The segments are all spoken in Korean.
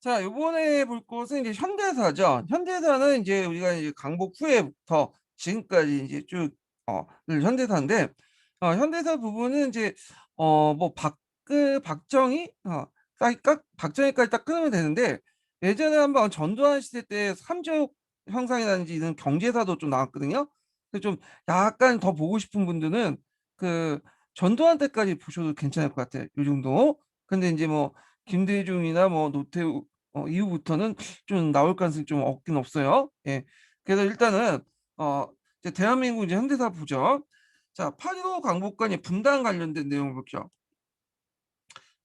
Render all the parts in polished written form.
자, 요번에 볼 것은 이제 현대사죠. 현대사는 이제 우리가 이제 강복 후에부터 지금까지 이제 쭉 현대사인데, 현대사 부분은 이제 뭐 박정희 딱 박정희까지 딱 끊으면 되는데, 예전에 한번 전두환 시대 때 삼조육 형상이라든지 이런 경제사도 좀 나왔거든요. 그래서 좀 약간 더 보고 싶은 분들은 그 전두환 때까지 보셔도 괜찮을 것 같아요. 요 정도. 근데 이제 뭐 김대중이나 뭐 노태우 이후부터는 좀 나올 가능성이 좀 없긴 없어요. 예. 그래서 일단은 어 이제 대한민국 이제 현대사 보죠. 자, 8.15 광복과 분단 관련된 내용을 볼게요.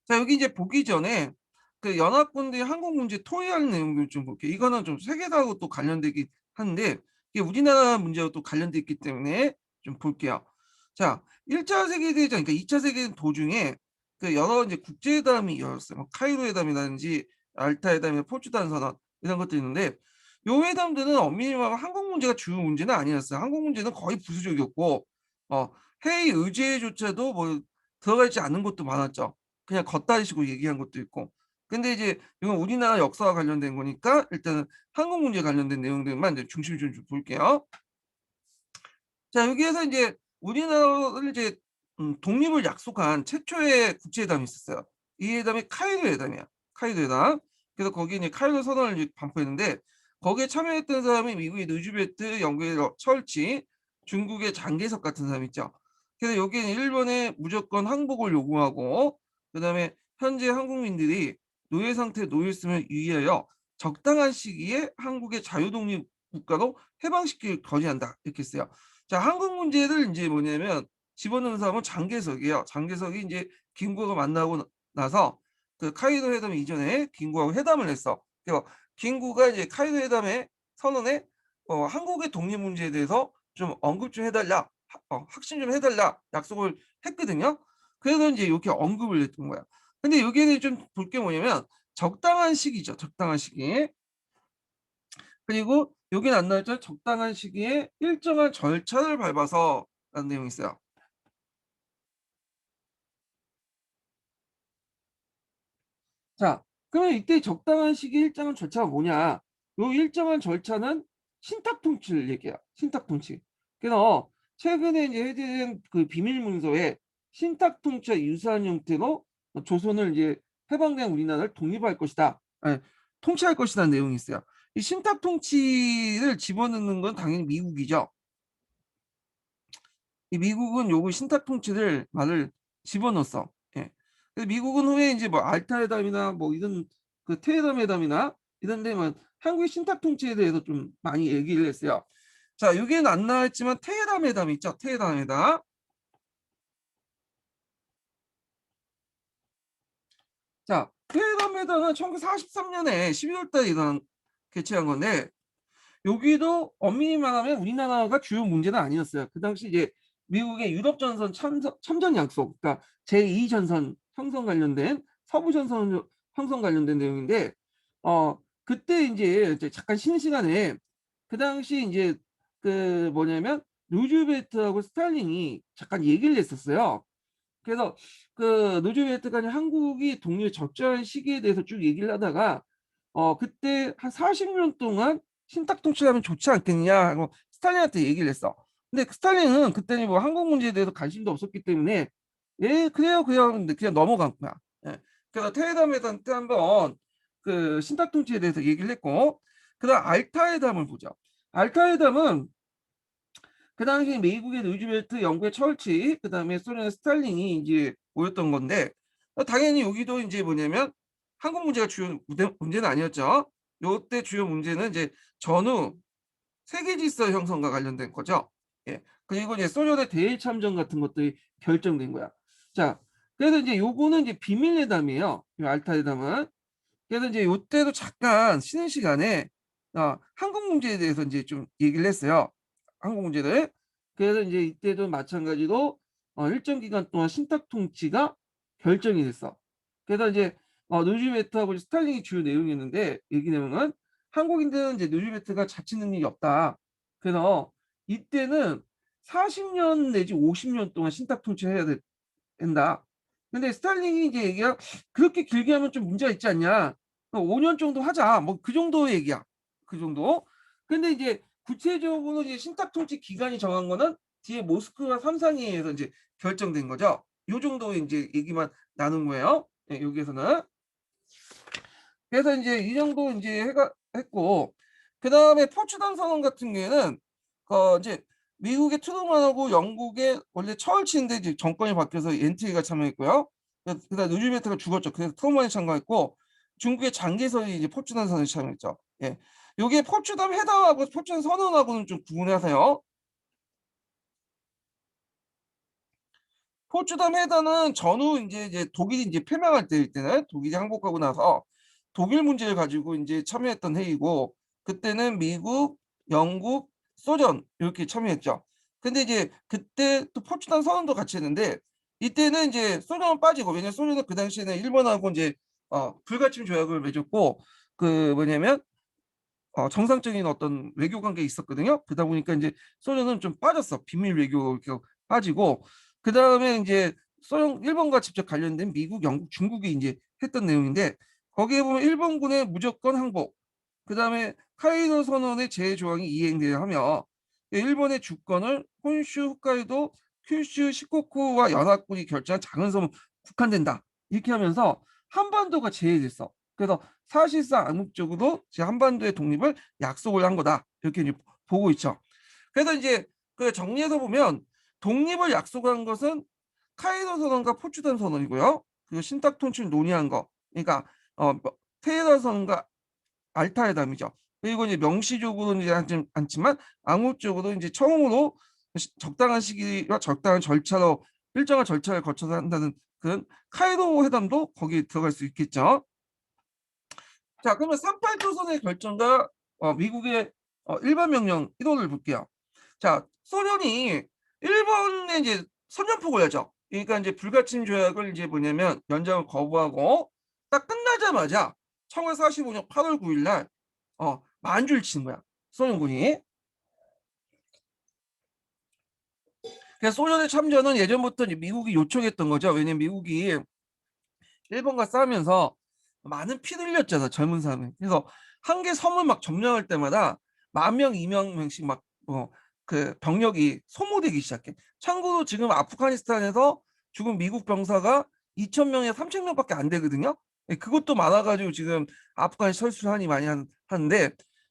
자, 여기 이제 보기 전에 그 연합군대 항공 문제 토의하는 내용을 좀 볼게요. 이거는 좀 세계사하고 또 관련되긴 하는데 이게 우리나라 문제하고 또 관련돼 있기 때문에 좀 볼게요. 자, 1차 세계대전, 그러니까 2차 세계대전 도중에 그 여러 이제 국제회담이 열렸어요. 뭐 카이로 회담이라든지 알타 회담이나 포츠단 선언 이런 것도 있는데 요 회담들은 엄밀히 말하면 항공 문제가 주요 문제는 아니었어요. 항공 문제는 거의 부수적이었고 어, 회의 의제조차도 뭐 들어가 있지 않은 것도 많았죠. 그냥 겉다리식으로 얘기한 것도 있고. 근데 이제 이건 우리나라 역사와 관련된 거니까 일단은 한국 문제 관련된 내용들만 이제 중심을 좀 볼게요. 자, 여기에서 이제 우리나라를 이제 독립을 약속한 최초의 국제회담이 있었어요. 이 회담이 카이로 회담이야. 카이로 회담. 그래서 거기에 이제 카이로 선언을 이제 반포했는데 거기에 참여했던 사람이 미국의 누즈베트, 영국의 철치, 중국의 장개석 같은 사람 있죠. 그래서 여기는 일본에 무조건 항복을 요구하고 그다음에 현재 한국민들이 노예 상태에 놓였음을 유의하여 적당한 시기에 한국의 자유독립 국가로 해방시키길 건의한다. 이렇게 했어요. 자, 한국 문제를 이제 뭐냐면 집어넣은 사람은 장개석이에요. 장개석이 이제 김구가 만나고 나서 그 카이도 회담 이전에 김구하고 회담을 했어. 그래서 김구가 이제 카이도 회담의 선언에 한국의 독립 문제에 대해서 좀 언급 좀 해달라, 확신 좀 해달라 약속을 했거든요. 그래서 이제 이렇게 언급을 했던 거야. 근데 여기에는 좀 볼 게 뭐냐면 적당한 시기죠. 적당한 시기. 그리고 여기는 안 나왔죠. 적당한 시기에 일정한 절차를 밟아서 라는 내용이 있어요. 자, 그러면 이때 적당한 시기 일정한 절차가 뭐냐? 요 일정한 절차는 신탁 통치를 얘기해요. 신탁 통치. 그래서 최근에 이제 해제된 그 비밀 문서에 신탁 통치와 유사한 형태로 조선을 이제 해방된 우리나라를 독립할 것이다. 아니, 통치할 것이라는 내용이 있어요. 이 신탁 통치를 집어넣는 건 당연히 미국이죠. 이 미국은 요거 신탁 통치를 말을 집어넣었어. 예. 그래서 미국은 후에 이제 뭐 알타 회담이나 뭐 이런 그 테헤란 회담이나 이런 데만 한국의 신탁 통치에 대해서 좀 많이 얘기를 했어요. 자, 여기는 안 나왔지만 테헤란 회담 있죠. 테헤란 회담. 자, 테헤란 회담은 1943년에 12월 달에 개최한 건데 여기도 엄밀히 말하면 우리나라가 주요 문제는 아니었어요. 그 당시 이제 미국의 유럽 전선 참전 약속, 그러니까 제2전선 형성 관련된 서부 전선 형성 관련된 내용인데, 그때 이제 잠깐 쉬는 시간에 그 당시 이제 그 뭐냐면 루즈벨트하고 스탈린이 잠깐 얘기를 했었어요. 그래서 그 루즈벨트가 한국이 독립의 적절한 시기에 대해서 쭉 얘기를 하다가 그때 한 40년 동안 신탁 통치하면 좋지 않겠냐 하고 스탈린한테 얘기를 했어. 근데 그 스탈린은 그때는 뭐 한국 문제에 대해서 관심도 없었기 때문에 예 그래요 그냥 근데 그냥 넘어간 거야. 예. 그래서 테헤란회담 때 한번 그 신탁 통치에 대해서 얘기를 했고 그다음 알타회담을 보죠. 알타회담은 그 당시 미국의 루즈벨트, 영국의 철치, 그다음에 소련의 스탈린이 이제 모였던 건데 당연히 여기도 이제 뭐냐면 한국 문제가 주요 문제는 아니었죠. 요때 주요 문제는 이제 전후 세계 질서 형성과 관련된 거죠. 예. 그리고 이제 소련의 대일 참전 같은 것들이 결정된 거야. 자, 그래서 이제 요거는 이제 비밀 회담이에요. 이 알타 회담은. 그래서 이제 요때도 잠깐 쉬는 시간에 한국 문제에 대해서 이제 좀 얘기를 했어요. 한국 문제를. 그래서 이제 이때도 마찬가지로 일정 기간 동안 신탁 통치가 결정이 됐어. 그래서 이제 누지메트하고 스탈린이 주요 내용이었는데 얘기 내용은 한국인들은 이제 누지메트가 자치 능력이 없다. 그래서 이때는 40년 내지 50년 동안 신탁 통치를 된다. 근데 스탈린이 이제 얘기가 그렇게 길게 하면 좀 문제가 있지 않냐. 5년 정도 하자. 뭐 그 정도 얘기야. 그 정도. 근데 이제 구체적으로 이제 신탁 통치 기간이 정한 거는 뒤에 모스크바 삼상회의에서 이제 결정된 거죠. 요 정도 이제 얘기만 나눈 거예요. 예, 여기에서는. 그래서 이제 이 정도 이제 해가 했고, 그다음에 포츠담 선언 같은 경우에는 이제 미국의 트루먼하고 영국의 원래 처울치인데 이제 정권이 바뀌어서 엔트리가 참여했고요. 그다음 루즈벨트가 죽었죠. 그래서 트루먼이 참가했고, 중국의 장개석이 이제 포츠담 선언에 참여했죠. 예. 요게 포츠담 회담하고 포츠담 선언하고는 좀 구분하세요. 포츠담 회담은 전후 이제 독일이 이제 패망할 때일 때는 독일이 항복하고 나서 독일 문제를 가지고 이제 참여했던 회의고, 그때는 미국, 영국, 소련 이렇게 참여했죠. 근데 이제 그때 또 포츠담 선언도 같이 했는데, 이때는 이제 소련은 빠지고, 왜냐면 소련은 그 당시에는 일본하고 이제 불가침 조약을 맺었고, 그 뭐냐면 정상적인 어떤 외교 관계가 있었거든요. 그러다 보니까 이제 소련은 좀 빠졌어. 비밀 외교 이렇게 빠지고, 그 다음에 이제 소련 일본과 직접 관련된 미국, 영국, 중국이 이제 했던 내용인데, 거기에 보면 일본군의 무조건 항복, 그 다음에 카이도 선언의 제외 조항이 이행되려 하며, 일본의 주권을 혼슈, 홋카이도, 큐슈, 시코쿠와 연합군이 결정한 작은 섬은 국한된다. 이렇게 하면서 한반도가 제외됐어. 그래서 사실상 암묵적으로 제 한반도의 독립을 약속을 한 거다. 이렇게 이제 보고 있죠. 그래서 이제 그 정리해서 보면 독립을 약속한 것은 카이도 선언과 포츠담 선언이고요. 그리고 신탁 통치를 논의한 거. 그러니까 테헤란 선언과 알타회담이죠. 그리고 이제 명시적으로는 이제 않지만 암묵적으로 이제 처음으로 적당한 시기와 적당한 절차로 일정한 절차를 거쳐서 한다는 그런 카이도 회담도 거기에 들어갈 수 있겠죠. 자, 그러면 38조선의 결정과 미국의 일반 명령 1호를 볼게요. 자, 소련이 일본에 이제 선전포고를 하죠. 그러니까 이제 불가침 조약을 이제 뭐냐면 연장을 거부하고 딱 끝나자마자 1945년 8월 9일 날 만주를 치는 거야. 소련군이. 그래서 소련의 참전은 예전부터 이제 미국이 요청했던 거죠. 왜냐면 미국이 일본과 싸우면서 많은 피 흘렸잖아, 젊은 사람이. 그래서 한 개 섬을 막 점령할 때마다 10,000명, 2만 명씩 막 그 병력이 소모되기 시작해. 참고로 지금 아프가니스탄에서 죽은 미국 병사가 2,000명에 3,000명밖에 안 되거든요. 예, 그것도 많아가지고 지금 아프간에 철수하니 많이 하는데,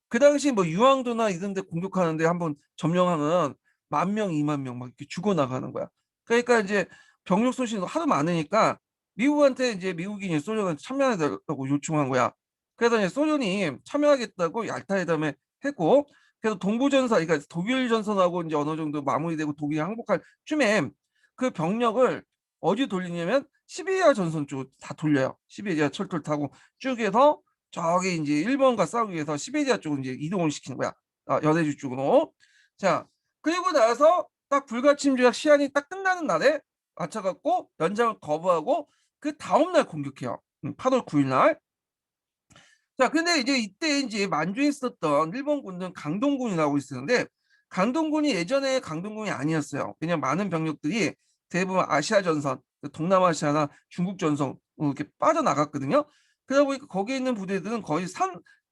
그 당시 뭐 유황도나 이런 데 공격하는데 한번 점령하면 10,000명, 2만 명 막 이렇게 죽어나가는 거야. 그러니까 이제 병력 손실이 하도 많으니까 미국한테 이제 미국이 이제 소련한테 참여하자고 요청한 거야. 그래서 이제 소련이 참여하겠다고 얄타회담에 했고, 그래서 동부전선, 그러니까 독일 전선하고 이제 어느 정도 마무리되고 독일이 항복할 쯤에 그 병력을 어디 돌리냐면 시베리아 전선 쪽 다 돌려요. 시베리아 철도를 타고 쭉 해서 저기 이제 일본과 싸우기 위해서 시베리아 쪽으로 이제 이동을 시키는 거야. 연해주 쪽으로. 자, 그리고 나서 딱 불가침 조약 시한이 딱 끝나는 날에 맞춰갖고 연장을 거부하고 그 다음날 공격해요. 8월 9일 날. 자, 근데 이제 이때 이제 만주에 있었던 일본 군은 강동군이라고 있었는데, 강동군이 예전에 강동군이 아니었어요. 왜냐면 많은 병력들이 대부분 아시아 전선, 동남아시아나 중국 전선 이렇게 빠져나갔거든요. 그러다 보니까 거기에 있는 부대들은 거의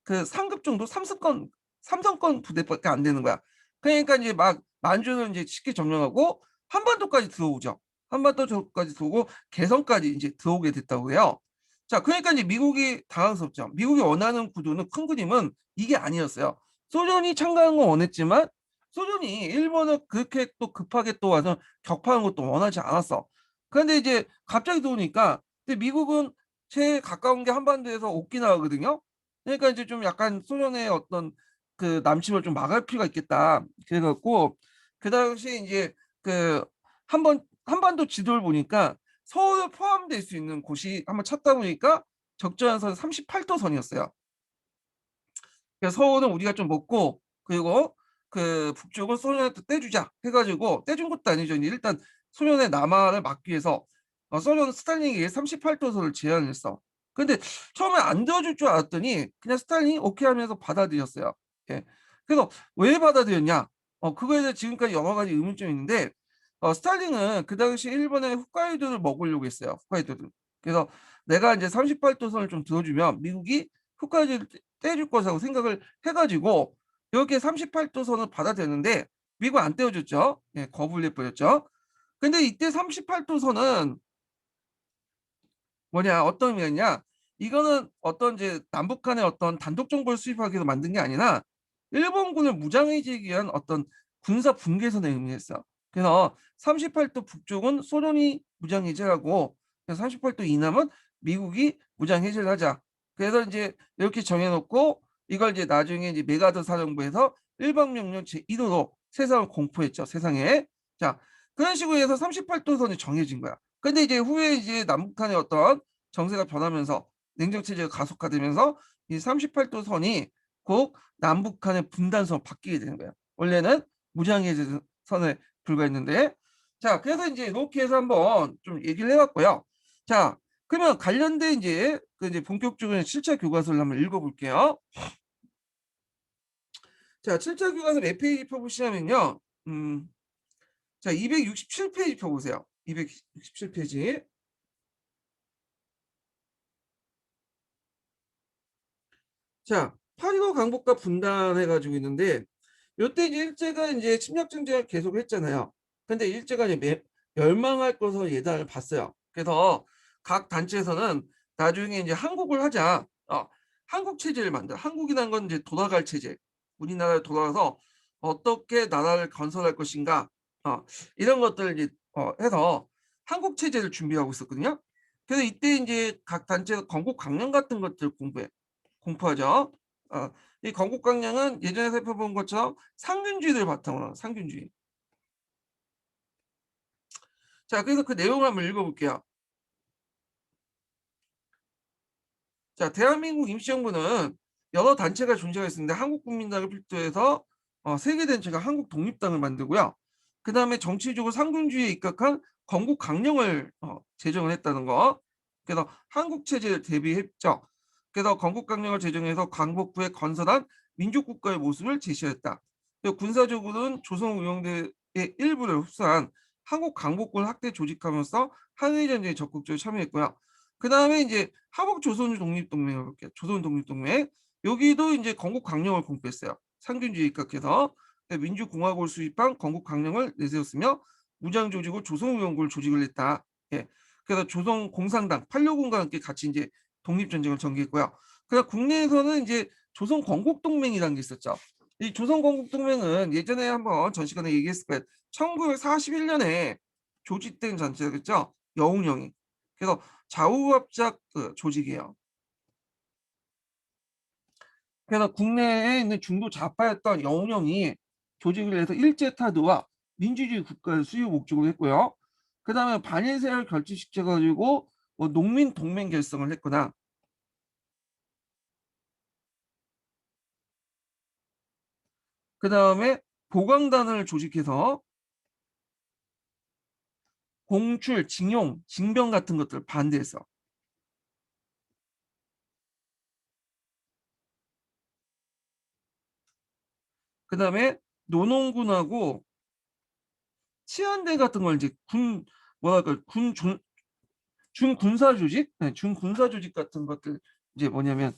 그 상급 정도, 삼성권 부대밖에 안 되는 거야. 그러니까 이제 막 만주는 이제 쉽게 점령하고 한반도까지 들어오죠. 한반도까지 들어오고 개성까지 이제 들어오게 됐다고 해요. 자, 그러니까 이제 미국이 당황스럽죠. 미국이 원하는 구도는 큰 그림은 이게 아니었어요. 소련이 참가하는 건 원했지만 소련이 일본을 그렇게 또 급하게 또 와서 격파하는 것도 원하지 않았어. 그런데 이제 갑자기 들어오니까 근데 미국은 제일 가까운 게 한반도에서 오키나와거든요. 그러니까 이제 좀 약간 소련의 어떤 그 남침을 좀 막을 필요가 있겠다. 그래갖고 그 당시에 이제 그 한반도 지도를 보니까 서울 포함될 수 있는 곳이 한번 찾다 보니까 적절한 선 38도 선이었어요. 그래서 서울은 우리가 좀 먹고, 그리고 그 북쪽은 소련한테 떼주자 해가지고, 떼준 것도 아니죠. 일단 소련의 남하를 막기 위해서 소련 스탈린이 38도 선을 제안했어. 근데 처음에 안 들어줄 줄 알았더니 그냥 스탈린이 오케이 하면서 받아들였어요. 예. 그래서 왜 받아들였냐? 그거에 대해 지금까지 여러 가지 의문점이 있는데, 스탈린은 그 당시 일본의 홋카이도를 먹으려고 했어요. 홋카이도를. 그래서 내가 이제 38도선을 좀 들어주면 미국이 효과를 떼줄 것이라고 생각을 해가지고 이렇게 38도선을 받아들였는데 미국 안 떼어줬죠. 예, 거부를 해버렸죠. 근데 이때 38도선은 뭐냐, 어떤 의미였냐? 이거는 어떤 이제 남북 간의 어떤 단독 정보를 수집하기 위해서 만든 게 아니라 일본군을 무장해제하기 위한 어떤 군사 분계선을 의미했어. 그래서 38도 북쪽은 소련이 무장해제하고 38도 이남은 미국이 무장해제를 하자. 그래서 이제 이렇게 정해놓고 이걸 이제 나중에 이제 메가더 사령부에서 일방명령 제1호로 세상을 공포했죠. 세상에. 자, 그런 식으로 해서 38도선이 정해진 거야. 근데 이제 후에 이제 남북한의 어떤 정세가 변하면서 냉정 체제가 가속화되면서 이 38도 선이 곧 남북한의 분단선으로 바뀌게 되는 거야. 원래는 무장해제 선에 불과했는데, 자, 그래서 이제 이렇게 해서 한번 좀 얘기를 해봤고요. 자, 그러면 관련된 이제 그 이제 본격적인 7차 교과서를 한번 읽어볼게요. 자, 7차 교과서 몇 페이지 펴보시냐면요. 자, 267페이지 펴보세요. 267페이지. 자, 8.15 강복과 분단해가지고 있는데, 요때 이제 일제가 이제 침략 정책을 계속 했잖아요. 근데 일제가 이제 멸망할 것으로 예단을 봤어요. 그래서 각 단체에서는 나중에 이제 한국을 하자. 한국 체제를 만들어. 한국이란 건 이제 돌아갈 체제. 우리나라에 돌아가서 어떻게 나라를 건설할 것인가. 이런 것들을 이제 해서 한국 체제를 준비하고 있었거든요. 그래서 이때 이제 각 단체에서 건국 강령 같은 것들 공포하죠. 이 건국 강령은 예전에 살펴본 것처럼 상균주의를 바탕으로 하는 상균주의. 자, 그래서 그 내용을 한번 읽어볼게요. 자, 대한민국 임시정부는 여러 단체가 존재했는데 한국국민당을 필두해서 세계단체가 한국독립당을 만들고요. 그 다음에 정치적으로 상균주의에 입각한 건국 강령을 제정을 했다는 거. 그래서 한국체제를 대비했죠. 그래서 건국 강령을 제정해서 광복부에 건설한 민족국가의 모습을 제시했다. 군사적으로는 조선의용대의 일부를 흡수한 한국 강복군 학대 조직하면서 한일전쟁에 적극적으로 참여했고요. 그 다음에 이제 하복 조선 독립동맹을 볼게요. 조선 독립동맹. 여기도 이제 건국 강령을 공표했어요. 상균주의 입각해서 민주공화국을 수립한 건국 강령을 내세웠으며 무장 조직을 조선의용군을 조직을 했다. 예. 그래서 조선 공산당 8.6군과 함께 같이 이제 독립전쟁을 전개했고요. 그래서 국내에서는 이제 조선 건국동맹이라는 게 있었죠. 이 조선 건국동맹은 예전에 한번 전 시간에 얘기했을 거예요. 1941년에 조직된 단체겠죠. 여운형이. 그래서 좌우합작 조직이에요. 그래서 국내에 있는 중도 좌파였던 여운형이 조직을 해서 일제타도와 민주주의 국가의 수요 목적으로 했고요. 그 다음에 반일세를 결집시켜가지고 뭐 농민 동맹 결성을 했거나, 그 다음에 보강단을 조직해서 공출, 징용, 징병 같은 것들을 반대했어. 그 다음에 노농군하고 치안대 같은 걸 이제 뭐랄까 준군사 조직, 네, 준군사 조직 같은 것들 이제 뭐냐면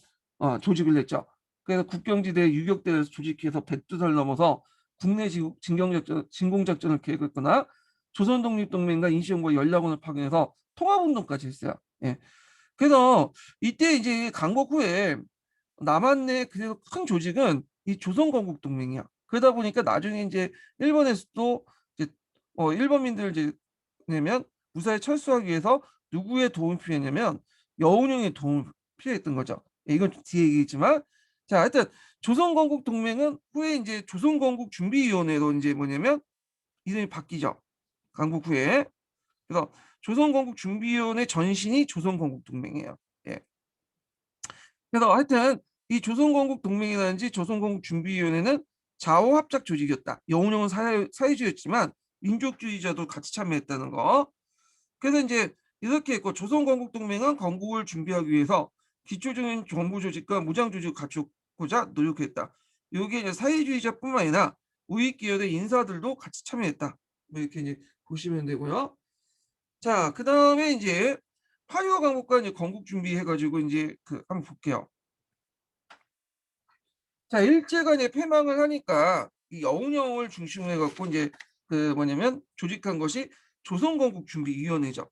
조직을 냈죠. 그래서 국경지대 유격대를 조직해서 백두산을 넘어서 국내 진경작전, 진공작전을 계획했거나 조선독립동맹과 인시연구원 연락원을 파견해서 통합운동까지 했어요. 예. 그래서 이때 이제 강복 후에 남한내 그래서 큰 조직은 이 조선건국동맹이야. 그러다 보니까 나중에 이제 일본에서도 이제 일본민들 이제 내면 무사히 철수하기 위해서 누구의 도움이 필요했냐면 여운형의 도움이 필요했던 거죠. 이건 뒤에 얘기했지만, 자, 하여튼 조선건국동맹은 후에 이제 조선건국준비위원회로 이제 뭐냐면 이름이 바뀌죠. 강국 후에. 그래서 조선건국준비위원회 전신이 조선건국동맹이에요. 예. 그래서 하여튼 이 조선건국동맹이라든지 조선건국준비위원회는 좌우합작 조직이었다. 여운형은 사회주의였지만 민족주의자도 같이 참여했다는 거. 그래서 이제 이렇게 했고, 조선건국동맹은 건국을 준비하기 위해서 기초적인 정부 조직과 무장 조직을 갖추고자 노력했다. 여기에 이제 사회주의자뿐만 아니라 우익 계열의 인사들도 같이 참여했다. 뭐 이렇게 이제 보시면 되고요. 자, 그 다음에 이제 파리와 강복과 이제 건국 준비해가지고 이제 그 한번 볼게요. 자, 일제가 이제 패망을 하니까 이 여운형을 중심으로 해갖고 이제 그 뭐냐면 조직한 것이 조선건국준비위원회죠.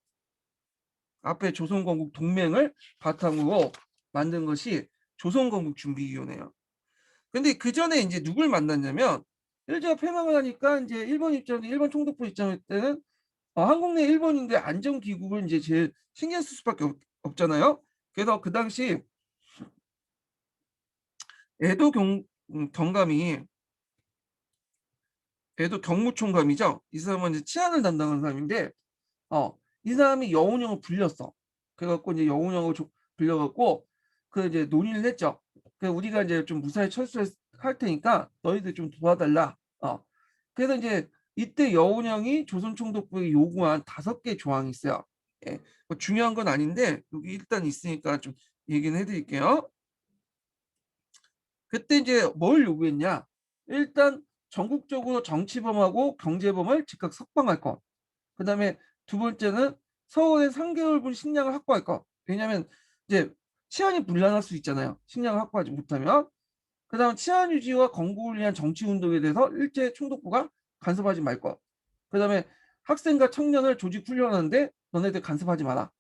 앞에 조선건국 동맹을 바탕으로 만든 것이 조선건국준비위원회예요. 근데 그 전에 이제 누굴 만났냐면 일제가 패망을 하니까 이제 일본 입장에 일본 총독부 입장일 때는 한국 내 일본인들 안전 기국을 이제 제일 신경 쓸 수밖에 없잖아요. 그래서 그 당시 에도 경감이 에도 경무총감이죠. 이 사람은 이제 치안을 담당하는 사람인데 이 사람이 여운형을 불렸어. 그래갖고 이제 여운형을 불려갖고 그 이제 논의를 했죠. 그 우리가 이제 좀 무사히 철수할 테니까 너희들 좀 도와달라. 그래서 이제 이때 여운형이 조선총독부에 요구한 5개 조항이 있어요. 예, 뭐 중요한 건 아닌데 여기 일단 있으니까 좀 얘기는 해드릴게요. 그때 이제 뭘 요구했냐? 일단 전국적으로 정치범하고 경제범을 즉각 석방할 것. 그다음에 두 번째는 서울에 3개월분 식량을 확보할 것. 왜냐하면 이제 치안이 불안할 수 있잖아요. 식량을 확보하지 못하면. 그다음 치안 유지와 건국을 위한 정치 운동에 대해서 일제 총독부가 간섭하지 말 것. 그다음에 학생과 청년을 조직 훈련하는데 너네들 간섭하지 마라.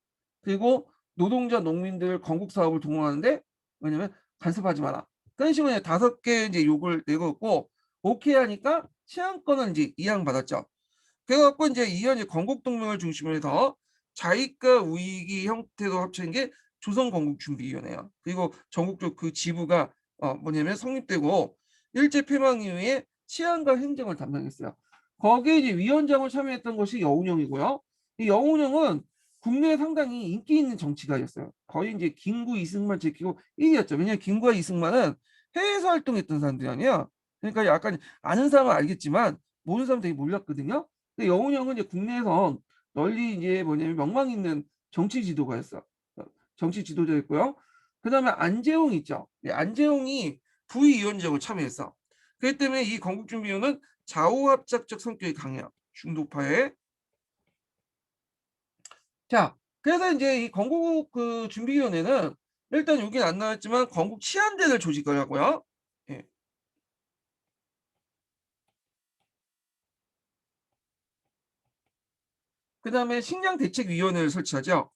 그리고 노동자, 농민들 건국 사업을 동원하는데 왜냐면 간섭하지 마라. 그런 식으로 5개 이제 요구를 내걸고 오케이 하니까 치안권은 이제 이양받았죠. 그래갖고 이제 이현 건국동맹을 중심으로 해서 자익과 우익이 형태로 합친 게 조선건국준비위원회예요. 그리고 전국적 그 지부가 뭐냐면 성립되고 일제 패망 이후에 치안과 행정을 담당했어요. 거기에 이제 위원장을 참여했던 것이 여운형이고요. 이 여운형은 국내에 상당히 인기 있는 정치가였어요. 거의 이제 김구 이승만 제키고 1위였죠. 왜냐하면 김구와 이승만은 해외에서 활동했던 사람들이 아니야. 그러니까 약간 아는 사람은 알겠지만 모르는 사람 되게 몰랐거든요. 근데 여운형은 이제 국내에서 널리 이제 뭐냐면 명망 있는 정치 지도가였어. 정치 지도자였고요. 그다음에 안재홍 있죠. 안재홍이 부위원장을 참여했어. 그렇기 때문에 이 건국준비위원회는 좌우합작적 성격이 강해요. 중도파에. 자, 그래서 이제 이 건국 그 준비위원회는 일단 여긴 안 나왔지만 건국 치안대를 조직을 하고요. 예. 그다음에 식량대책위원회를 설치하죠.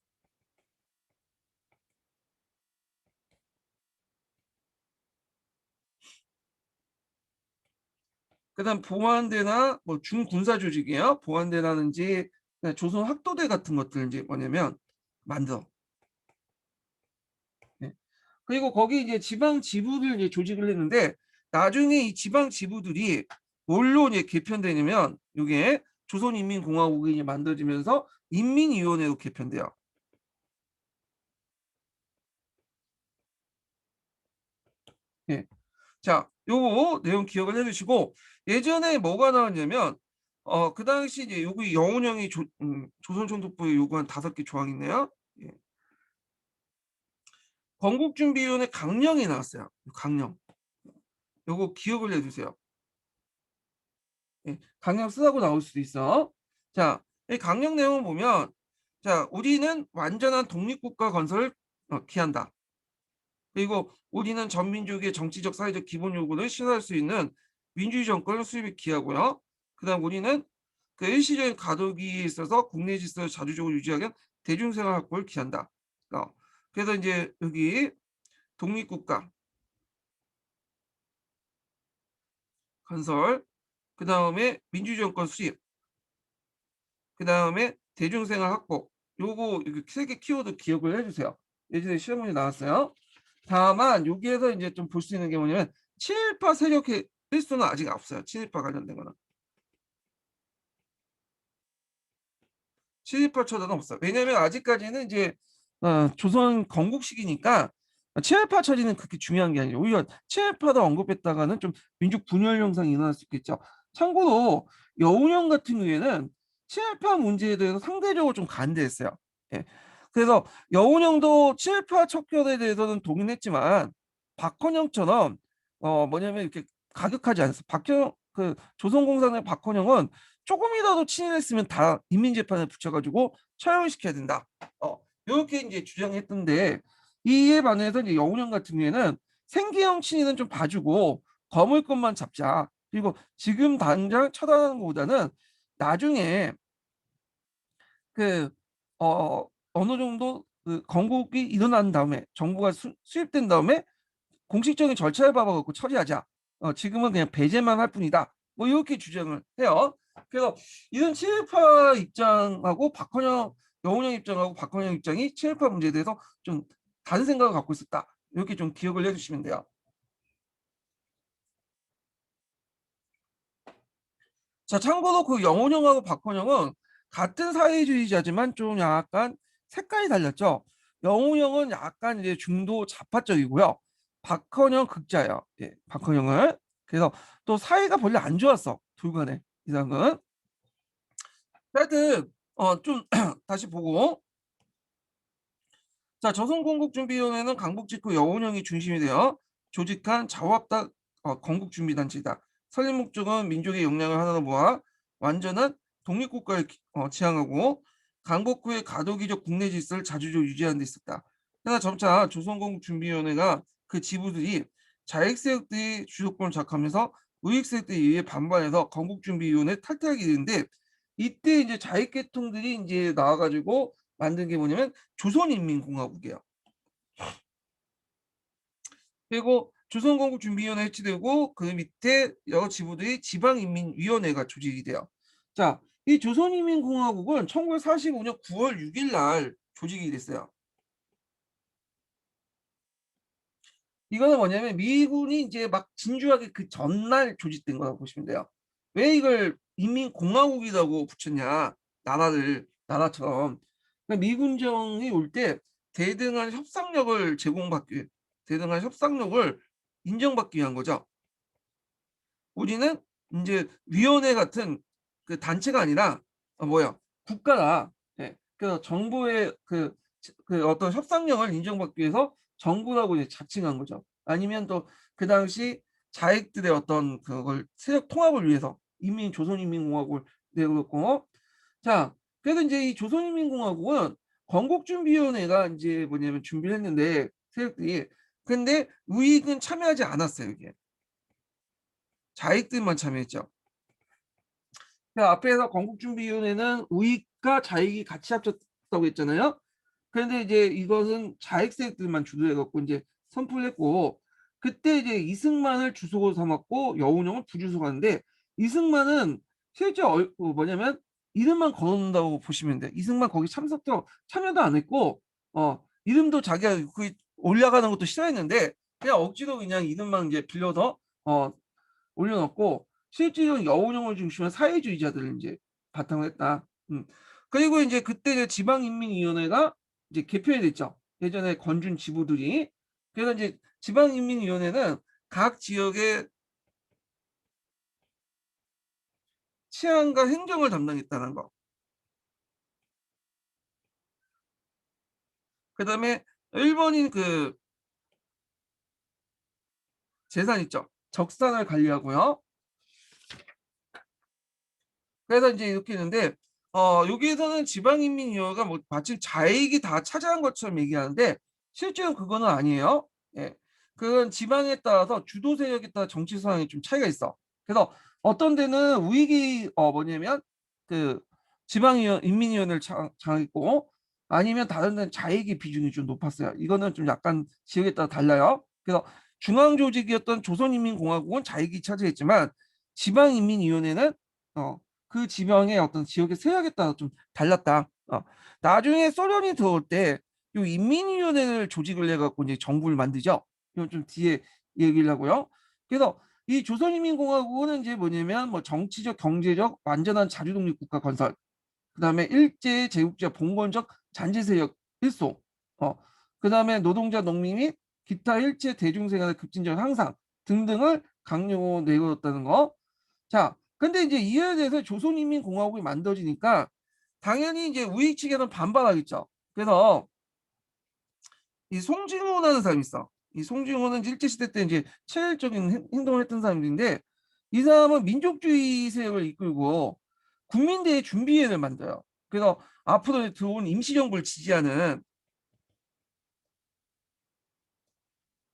그다음 보안대나 뭐 중군사 조직이에요. 보안대라든지 조선 학도대 같은 것들 이제 뭐냐면 만들어. 네. 그리고 거기 이제 지방 지부를 이제 조직을 했는데 나중에 이 지방 지부들이 뭘로 이제 개편되냐면 이게 조선인민공화국이 이제 만들어지면서 인민위원회로 개편돼요. 예. 자, 요거 내용 기억을 해두시고 예전에 뭐가 나왔냐면 그 당시 이제 여기 영운형이 조선총독부에 요구한 5개 조항이 있네요. 예. 건국준비위원회 강령이 나왔어요. 강령. 요거 기억을 해두세요. 예. 강령 쓰라고 나올 수도 있어. 자, 이 강령 내용을 보면 자, 우리는 완전한 독립국가 건설을 기한다. 그리고 우리는 전민족의 정치적 사회적 기본 요구를 실현할 수 있는 민주주의 정권을 수립에 기하고요. 그다음 우리는 그 일시적인 가독이 있어서 국내 질서를 자주적으로 유지하기 위한 대중생활 확보를 기한다. 그래서 이제 여기 독립국가 건설, 그 다음에 민주주의 정권 수립, 그 다음에 대중생활 확보. 요거 3개 키워드 기억을 해주세요. 예전에 시험 문제 나왔어요. 다만 여기에서 이제 좀 볼 수 있는 게 뭐냐면 친일파 세력의 필수는 아직 없어요. 친일파 관련된 거는. 친일파 처단은 없어요. 왜냐하면 아직까지는 이제 조선 건국 시기니까 친일파 처리는 그렇게 중요한 게 아니에요. 오히려 친일파도 언급했다가는 좀 민족 분열 현상이 일어날 수 있겠죠. 참고로 여운형 같은 경우에는 친일파 문제에 대해서 상대적으로 좀 간대했어요. 예. 그래서 여운형도 친일파 척결에 대해서는 동의했지만 박헌영처럼 뭐냐면 이렇게 가격하지 않았어요. 그 조선공산당 박헌영은 조금이라도 친일했으면 다 인민재판에 붙여가지고 처형시켜야 된다. 이렇게 이제 주장했던데 이에 반해서 이제 여운형 같은 경우에는 생계형 친위는 좀 봐주고 거물 것만 잡자. 그리고 지금 당장 처단하는 것보다는 나중에 그 어느 정도 그 건국이 일어난 다음에 정부가 수립된 다음에 공식적인 절차를 밟아갖고 처리하자. 지금은 그냥 배제만 할 뿐이다. 뭐 이렇게 주장을 해요. 그래서 이런 친일파 입장하고 박헌영, 여운형 입장하고 박헌영 입장이 친일파 문제에 대해서 좀 다른 생각을 갖고 있었다. 이렇게 좀 기억을 해주시면 돼요. 자, 참고로 그 영훈형하고 박헌영은 같은 사회주의자지만 좀 약간 색깔이 달랐죠. 영훈형은 약간 이제 중도 좌파적이고요. 박헌영 극자예요. 예, 박헌영은. 그래서 또 사이가 별로 안 좋았어. 둘 간에 이상은. 하여튼 좀 다시 보고 자, 조선건국준비위원회는 강복 직후 여운형이 중심이 되어 조직한 자화합당 건국준비단체이다. 설립 목적은 민족의 역량을 하나로 모아 완전한 독립국가를 지향하고 강복 후에 가도기적 국내 질서를 자주적으로 유지하는 데 있었다. 그러나 점차 조선건국준비위원회가 그 지부들이 자익세력들이 주도권을 잡하면서 우익세력들에 의해 반발해서 건국준비위원회 탈퇴하게 되는데 이때 이제 자익계통들이 이제 나와가지고 만든 게 뭐냐면 조선인민공화국이에요. 그리고 조선건국준비위원회 해체되고 그 밑에 여러 지부들이 지방인민위원회가 조직이 돼요. 자, 이 조선인민공화국은 1945년 9월 6일 날 조직이 됐어요. 이거는 뭐냐면 미군이 이제 막 진주하게 그 전날 조직된 거라고 보시면 돼요. 왜 이걸 인민공화국이라고 붙였냐? 나라처럼. 그러니까 미군정이 올 때 대등한 협상력을 제공받기, 대등한 협상력을 인정받기 위한 거죠. 우리는 이제 위원회 같은 그 단체가 아니라 뭐야 국가다. 예. 그래서 정부의 그 어떤 협상력을 인정받기 위해서 정부라고 이제 자칭한 거죠. 아니면 또 그 당시 자익들의 어떤 그걸 세력 통합을 위해서 조선인민공화국을 내걸었고 자 그래서 이제 이 조선인민공화국은 건국준비위원회가 이제 뭐냐면 준비를 했는데 세력들이 근데 우익은 참여하지 않았어요 이게. 자익들만 참여했죠. 그 앞에서 건국준비위원회는 우익과 자익이 같이 합쳤다고 했잖아요. 그런데 이제 이것은 자익세력들만 주도해갖고 이제 선포를 했고 그때 이제 이승만을 주석으로 삼았고 여운형을 부주석 하는데 이승만은 실제 뭐냐면 이름만 걸어놓는다고 보시면 돼. 이승만 거기 참여도 안 했고 이름도 자기가 그 올라가는 것도 싫어했는데 그냥 억지로 그냥 이름만 이제 빌려서 올려놓고 실질적인 여운형을 중심한 사회주의자들을 이제 바탕으로 했다. 그리고 이제 그때 이제 지방인민위원회가 이제 개편이 됐죠. 예전에 건준 지부들이. 그래서 이제 지방인민위원회는 각 지역의 치안과 행정을 담당했다는 거. 그다음에 일본인 그 재산 있죠. 적산을 관리하고요. 그래서 이제 이렇게 있는데 여기에서는 지방인민위원회가 뭐 마치 자익이 다 차지한 것처럼 얘기하는데 실제로 그거는 아니에요. 예. 그건 지방에 따라서 주도 세력에 따라 정치 상황이 좀 차이가 있어. 그래서 어떤 데는 우익이 뭐냐면 그 인민위원회를 장악했고 아니면 다른 데는 자익의 비중이 좀 높았어요. 이거는 좀 약간 지역에 따라 달라요. 그래서 중앙 조직이었던 조선인민공화국은 자익이 차지했지만 지방인민위원회는 그 지방의 어떤 지역의 세력에 따라 좀 달랐다. 나중에 소련이 들어올 때 이 인민위원회를 조직을 해갖고 이제 정부를 만들죠. 이건 좀 뒤에 얘기를 하고요. 그래서 이 조선인민공화국은 이제 뭐냐면 뭐 정치적, 경제적 완전한 자주독립국가 건설, 그다음에 일제 제국주의 봉건적 잔재 세력 일소, 그다음에 노동자, 농민 및 기타 일제 대중생활의 급진적 향상 등등을 강령으로 내걸었다는 거. 자, 근데 이제 이에 대해서 조선인민공화국이 만들어지니까 당연히 이제 우익 측에는 반발하겠죠. 그래서 이 송진호라는 사람이 있어. 이 송진호는 일제시대 때 이제 체일적인 행동을 했던 사람인데 이 사람은 민족주의 세력을 이끌고 국민대회 준비위원회를 만들어요. 그래서 앞으로 들어온 임시정부를 지지하는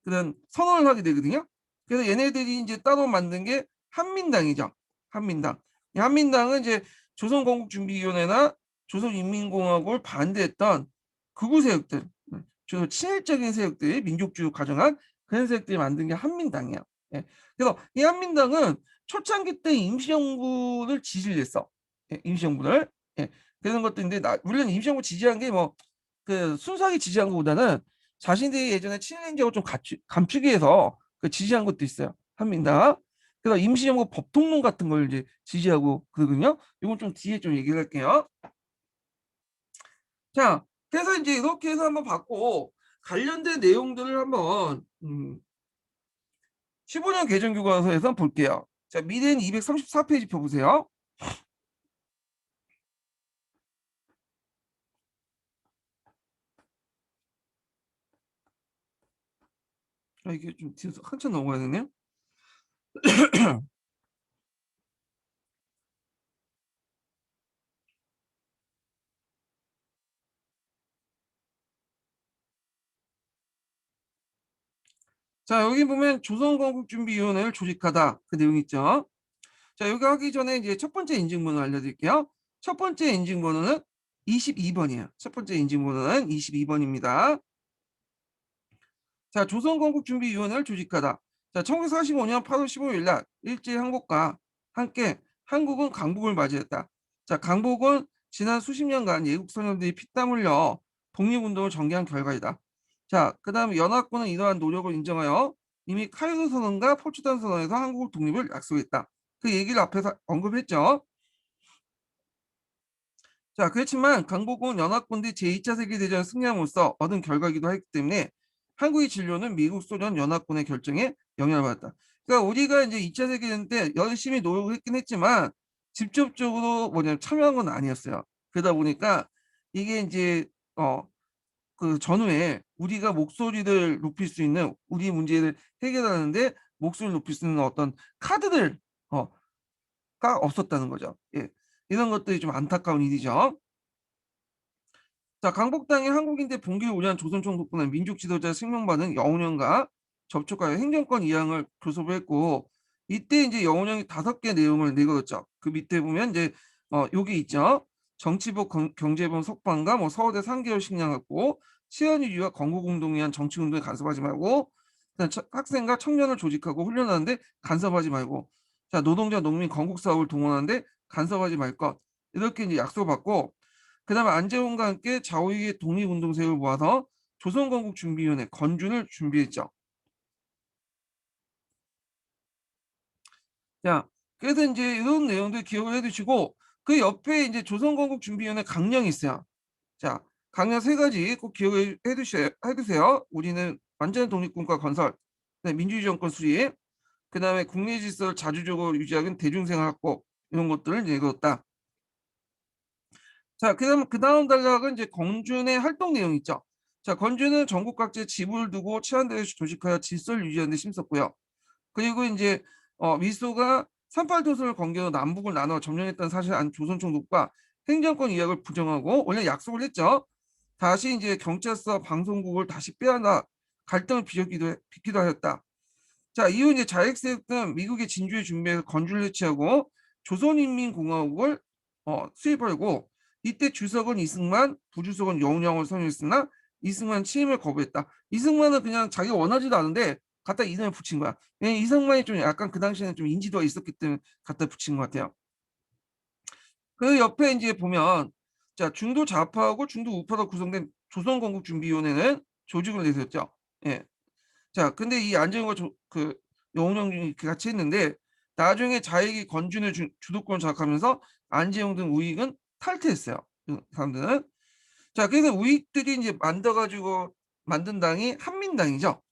그런 선언을 하게 되거든요. 그래서 얘네들이 이제 따로 만든 게 한민당이죠. 한민당. 이 한민당은 이제 조선건국준비위원회나 조선인민공화국을 반대했던 극우 세력들, 주로 친일적인 세력들이 민족주의 가정한 그런 세력들이 만든 게 한민당이에요. 예. 그래서 이 한민당은 초창기 때 임시정부를 지지를 했어. 예, 임시정부를. 예. 그런 것들인데 물론 임시정부 지지한 게 뭐 그 순수하게 지지한 것보다는 자신들이 예전에 친일 행적을 좀 감추기 위해서 그 지지한 것도 있어요. 한민당. 그래서 임시정부 법통론 같은 걸 이제 지지하고 그러거든요. 이건 좀 뒤에 좀 얘기를 할게요. 자, 그래서 이제 이렇게 해서 한번 봤고 관련된 내용들을 한번 15년 개정교과서에서 볼게요. 자, 미래는 234페이지 펴보세요. 아, 이게 좀 뒤에서 한참 넘어가야 되네요. 자, 여기 보면 조선건국준비위원회를 조직하다 그 내용 있죠. 자, 여기 하기 전에 이제 첫 번째 인증번호 알려드릴게요. 첫 번째 인증번호는 22번이에요. 첫 번째 인증번호는 22번입니다. 자, 조선건국준비위원회를 조직하다. 자, 1945년 8월 15일 날 일제항복과 함께 한국은 강복을 맞이했다. 자, 강복은 지난 수십 년간 예국 선원들이 피땀 흘려 독립운동을 전개한 결과이다. 자, 그 다음에 연합군은 이러한 노력을 인정하여 이미 카이로 선언과 포츠단 선언에서 한국 독립을 약속했다. 그 얘기를 앞에서 언급했죠. 자, 그렇지만 강복은 연합군들이 제2차 세계대전 승리함으로써 얻은 결과이기도 했기 때문에 한국의 진료는 미국, 소련, 연합군의 결정에 영향을 받았다. 그러니까 우리가 이제 2차 세계대전 때 열심히 노력을 했긴 했지만 직접적으로 뭐냐면 참여한 건 아니었어요. 그러다 보니까 이게 이제 그 전후에 우리가 목소리를 높일 수 있는 우리 문제를 해결하는데 목소리를 높일 수 있는 어떤 카드들 가 없었다는 거죠. 예. 이런 것들이 좀 안타까운 일이죠. 자, 강복당의 한국인대 봉기를 우려한 조선총 독분은 민족 지도자 승명받은 영운형과 접촉하여 행정권 이양을 교섭을 했고 이때 이제 영운형이 5개 내용을 내걸었죠. 그 밑에 보면 이제 여기 있죠. 정치부 경제부 석방과 뭐 서울대 3개월 식량하고 시연유지와 건국운동 위한 정치운동에 간섭하지 말고 학생과 청년을 조직하고 훈련하는데 간섭하지 말고 자 노동자 농민 건국사업을 동원하는데 간섭하지 말 것 이렇게 이제 약속받고 그다음에 안재홍과 함께 좌우의 독립운동세를 모아서 조선건국준비위원회 건준을 준비했죠. 자, 그래서 이제 이런 내용들 기억을 해두시고 그 옆에 이제 조선건국준비위원회 강령이 있어요. 자, 강령 3가지 꼭 기억을 해두세요. 우리는 완전한 독립국가 건설, 민주주의 정권 수립, 그다음에 국내 질서를 자주적으로 유지하는 대중생활 확보 이런 것들을 읽었다. 자, 그 다음 단락은 이제 건준의 활동 내용 있죠. 자, 건준은 전국 각지에 지부를 두고 치안대를 조직하여 질서를 유지하는 데 힘썼고요. 그리고 이제 미소가 38도선을 건너서 남북을 나눠 점령했다는 사실을 안 조선 총독과 행정권 이양을 부정하고 원래 약속을 했죠. 다시 이제 경찰서 방송국을 다시 빼앗아 갈등을 빚기도 하였다. 자, 이후 이제 자익세력 등 미국의 진주에 준비해서 건주를 해체하고 조선인민공화국을 수입하고 이때 주석은 이승만, 부주석은 영운형을 선임했으나 이승만 취임을 거부했다. 이승만은 그냥 자기가 원하지도 않은데 갖다 이름을 붙인 거야. 왜냐면 이승만이 좀 약간 그 당시에는 좀 인지도가 있었기 때문에 갖다 붙인 것 같아요. 그 옆에 이제 보면 자 중도 좌파하고 중도 우파로 구성된 조선건국준비위원회는 조직을 내세웠죠. 예. 자, 근데 이 안정과 그 영운형이 같이 했는데 나중에 자익이 건준의 주도권을 장악하면서 안재홍 등 우익은 탈퇴했어요. 이 사람들은. 자, 그래서 우익들이 이제 만들어가지고 만든 당이 한민당이죠.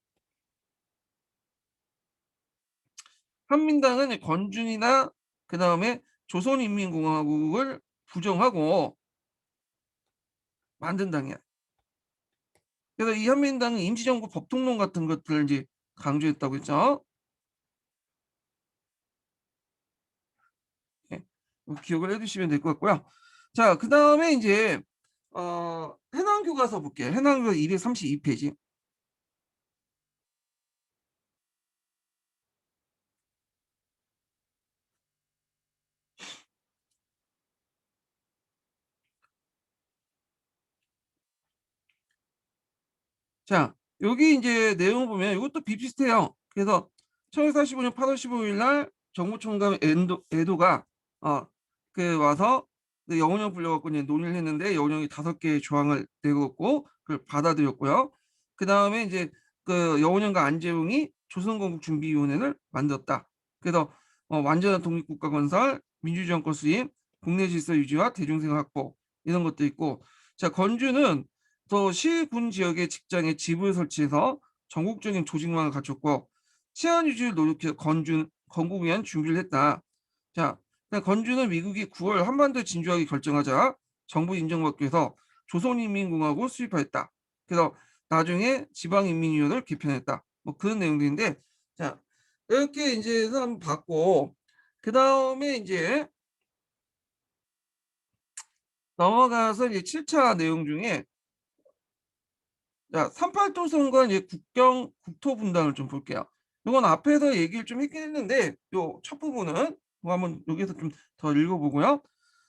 한민당은 건준이나 그 다음에 조선인민공화국을 부정하고 만든 당이야. 그래서 이 한민당은 임시정부 법통론 같은 것들을 이제 강조했다고 했죠. 예, 기억을 해두시면 될 것 같고요. 자, 그 다음에 이제 해낭교과서 볼게요. 해낭교과서 232페이지. 자, 여기 이제 내용 보면 이것도 비슷해요. 그래서 1945년 8월 15일 날 정부총감 에도가 와서 여운형 불려갖고 이제 논의를 했는데 여운형이 5개의 조항을 내걸었고 그걸 받아들였고요. 그 다음에 이제 그 여운형과 안재웅이 조선건국준비위원회를 만들었다. 그래서 완전한 독립국가 건설, 민주정권 수임, 국내 질서 유지와 대중생활 확보 이런 것도 있고, 자 건주는 또 시군 지역의 직장에 집을 설치해서 전국적인 조직망을 갖췄고 치안 유지를 노력해 건국 위한 준비를 했다. 자, 건주는 미국이 9월 한반도 진주하기 결정하자 정부 인정받기 위해서 조선인민공화국을 수립하였다. 그래서 나중에 지방인민위원회를 개편했다. 뭐 그런 내용들인데, 자 이렇게 이제 한번 봤고, 그 다음에 이제 넘어가서 이제 7차 내용 중에, 자, 38도선과 이제 국토 분단을 좀 볼게요. 이건 앞에서 얘기를 좀 했긴 했는데, 요 첫 부분은 뭐 한번 여기서 좀 더 읽어보고요.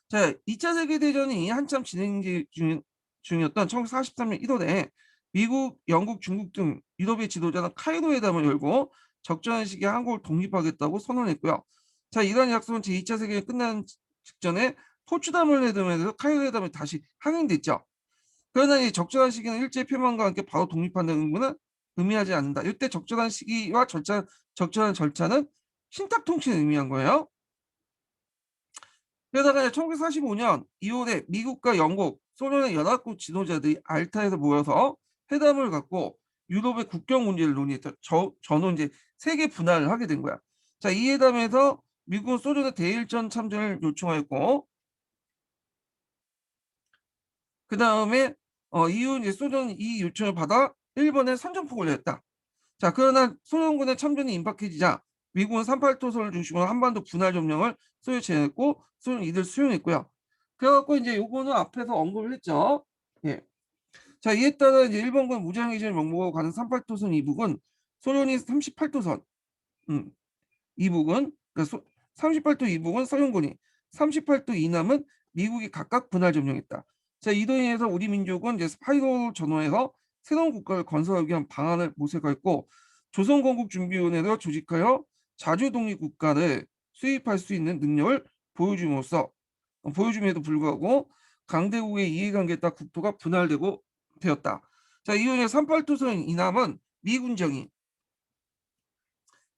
자, 2차 세계대전이 한참 중이었던 1943년 1월에 미국, 영국, 중국 등 유럽의 지도자는 카이로 회담을 열고 적절한 시기에 한국을 독립하겠다고 선언했고요. 자, 이러한 약속은 제2차 세계대전이 끝난 직전에 포츠담을 회담에서 카이로 회담이 다시 항행됐죠. 그러나 이 적절한 시기는 일제 폐망과 함께 바로 독립한다는 의무는 의미하지 않는다. 이때 적절한 시기와 적절한 절차는 신탁 통치를 의미한 거예요. 그러다가 1945년 2월에 미국과 영국, 소련의 연합국 지도자들이 알타에서 모여서 회담을 갖고 유럽의 국경 문제를 논의했죠. 저는 이제 세계 분할을 하게 된 거야. 자, 이 회담에서 미국은 소련의 대일전 참전을 요청하였고, 그 다음에 이후 이제 소련이 이 요청을 받아 일본에 선전포고를 했다. 자, 그러나 소련군의 참전이 임박해지자 미국은 38도선을 중심으로 한반도 분할 점령을 소요에 제안했고 소련 이들 수용했고요. 그래갖고 이제 요거는 앞에서 언급을 했죠. 예. 자, 이에 따라 이제 일본군 무장해제를 명목으로 가는 38도선 이북은 소련이 38도선, 이북은 그러니까 38도 이북은 소련군이, 38도 이남은 미국이 각각 분할 점령했다. 자, 이로 인해서 우리 민족은 이제 스파이로 전환해서 새로운 국가를 건설하기 위한 방안을 모색했고 조선건국준비위원회를 조직하여 자주 독립 국가를 수립할 수 있는 능력을 보여줌에도 불구하고 강대국의 이해관계에 따라 국토가 분할되고 되었다. 자, 이후에 38도선 이남은 미군정이,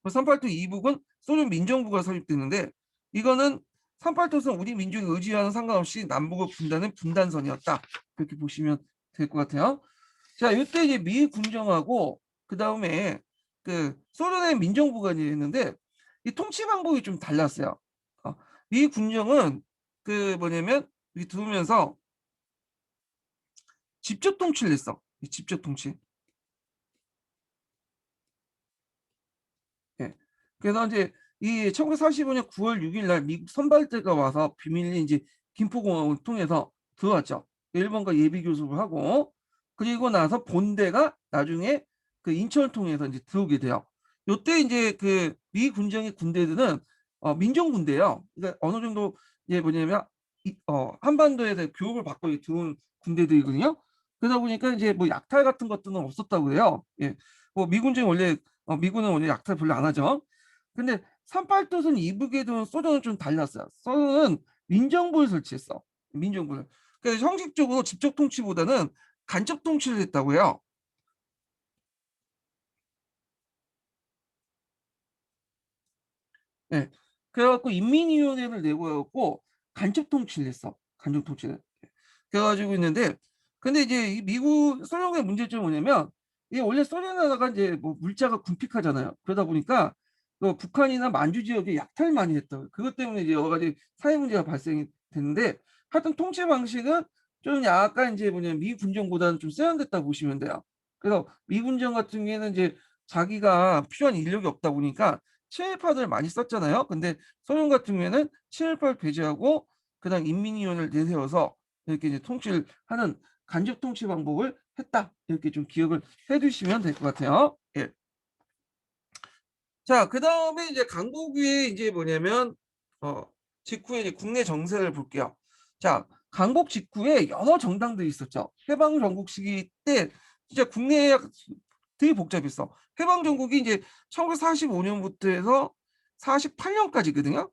38도 이북은 소련 민정부가 설립됐는데 이거는 38도선 우리 민족의 의지와는 상관없이 남북을 분단은 분단선이었다. 그렇게 보시면 될 것 같아요. 자, 이때 이제 미 군정하고 그 다음에 그 소련의 민정부가 있는데 이 통치 방법이 좀 달랐어요. 미 군정은 그 뭐냐면 여기 들어오면서 직접 통치를 했어. 직접 통치. 예. 그래서 이제 이 1945년 9월 6일 날 미국 선발대가 와서 비밀리 이제 김포공항을 통해서 들어왔죠. 일본과 예비 교섭을 하고, 그리고 나서 본대가 나중에 그 인천을 통해서 이제 들어오게 돼요. 요때 이제 그 미 군정의 군대들은 민정군대예요. 그러니까 어느 정도 이제 뭐냐면 한반도에서 교육을 받고 들어온 군대들이거든요. 그러다 보니까 이제 뭐 약탈 같은 것들은 없었다고 그래요. 예. 뭐 미군정이 원래 미군은 원래 약탈 별로 안 하죠. 근데 38도선 이북에도 소련은 좀 달랐어요. 소련은 민정부를 설치했어. 민정부를. 그래서 형식적으로 직접 통치보다는 간접 통치를 했다고요. 네. 그래갖고 인민위원회를 내고 해갖고 간접 통치를 했어. 간접 통치를. 그래가지고 있는데, 근데 이제 이 미국 소련의 문제점이 뭐냐면 이게 원래 소련하다가 이제 뭐 물자가 군픽하잖아요. 그러다 보니까 또 북한이나 만주 지역에 약탈 많이 했다. 그것 때문에 이제 여러 가지 사회 문제가 발생이 됐는데, 하여튼 통치 방식은 좀 약간 이제 뭐냐면 미 군정보다는 좀 세련됐다 보시면 돼요. 그래서 미 군정 같은 경우에는 이제 자기가 필요한 인력이 없다 보니까 친일파들 많이 썼잖아요. 근데 소련 같은 경우에는 친일파를 배제하고 그다음 인민위원회를 내세워서 이렇게 이제 통치를 하는 간접 통치 방법을 했다. 이렇게 좀 기억을 해두시면 될 것 같아요. 예. 자, 그 다음에 이제 강복위에 이제 뭐냐면 어 직후에 이제 국내 정세를 볼게요. 자, 강복 직후에 여러 정당들이 있었죠. 해방 전국 시기 때 진짜 국내에 되게 복잡했어. 해방 정국이 이제 1945년부터 해서 48년까지거든요.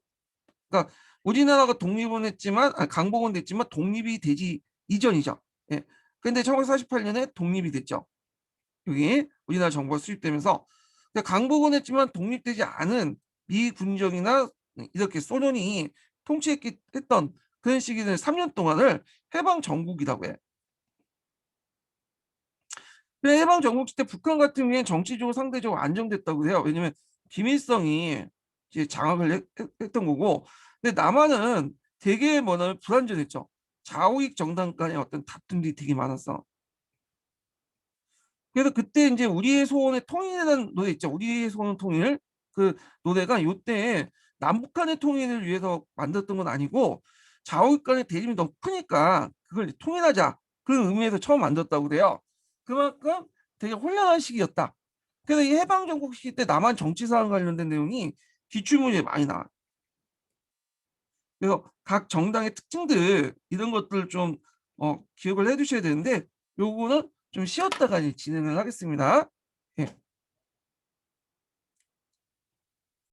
그러니까 우리나라가 독립은 했지만, 아니, 강복은 됐지만 독립이 되지 이전이죠. 예. 근데 1948년에 독립이 됐죠. 여기 우리나라 정부가 수립되면서. 근데 강복은 했지만 독립되지 않은 미 군정이나 이렇게 소련이 통치했던 그런 시기는 3년 동안을 해방 정국이라고 해. 근데 해방 정국 때 북한 같은 경우에는 정치적으로 상대적으로 안정됐다고 해요. 왜냐면 김일성이 이제 장악을 했던 거고. 근데 남한은 되게 뭐냐면 불안전했죠. 좌우익 정당 간의 어떤 다툼들이 되게 많았어. 그래서 그때 이제 우리의 소원의 통일이라는 노래 있죠. 우리의 소원 통일. 그 노래가 요때 남북한의 통일을 위해서 만들었던 건 아니고 좌우익 간의 대립이 너무 크니까 그걸 통일하자. 그런 의미에서 처음 만들었다고 그래요. 그만큼 되게 혼란한 시기였다. 그래서 이 해방정국 시기 때 남한 정치 사안 관련된 내용이 기출문제에 많이 나와요. 그래서 각 정당의 특징들 이런 것들 좀 기억을 해 두셔야 되는데 요거는 좀 쉬었다가 이제 진행을 하겠습니다.